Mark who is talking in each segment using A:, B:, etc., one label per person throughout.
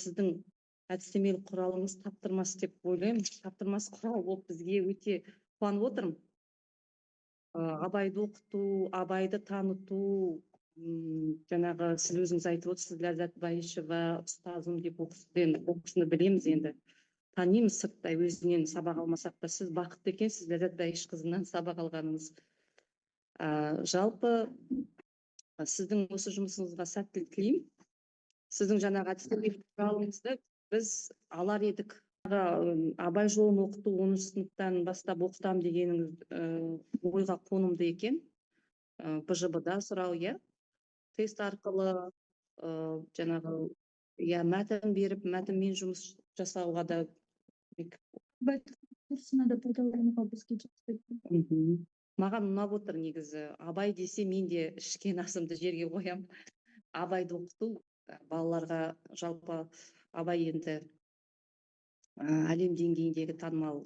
A: сіздің әдістемелік құралыңыз таптырмас деп ойлаймын. Таптырмас құрал болып бізге өте қуанып отырмын. Абайды оқыту, абайды таныту, жаңағы сіз өзіңіз айтып отырсыз, Ләззат Байышева ұстазым деп ол кісіні білеміз енді. Танимыз сырттай, өзінен сабақ алмасақ та, сіз бақытты екенсіз Ләззат Байышқызынан сабақ алғаныңыз. Жалпы сіздің осы жұмысыңызға сәттілік тілеймін. Сіздің жаңағы әдістемелік құралыңызды біз алар едік. Абай жолын оқыту 10 сыныптан бастап оқытам дегеніңіз ойға қонымды екен. БЖБ-да сұрау, тест арқылы жаңағы мәтін беріп, мәтінмен жұмыс жасауға да
B: курсына да пайдалануға бізге жақсы.
A: Маған ұнап отыр негізі. Абай десе мен де ішкен асымды жерге қоям. Абайды оқыту балаларға, жалпы абай енді әлем деңгейіндегі танымал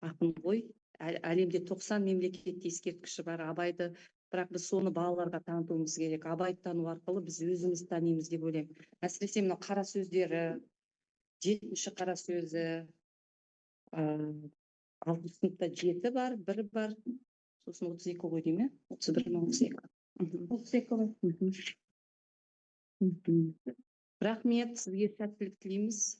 A: ақын ғой. Әлемде 90 мемлекетте ескерткіші бар абайды, бірақ біз соны балаларға танытуымыз керек. Абайды тану арқылы біз өзіміз танимыз деп ойлаймын. Әсіресе мына қара сөздері, 7-ші қара сөзі, 6 сыныпта 7 бар, 1 бар, сосын 32 ғой дейм, 31 ме 32. 32 ғой. Рахмет, сізге сәттілік тілейміз.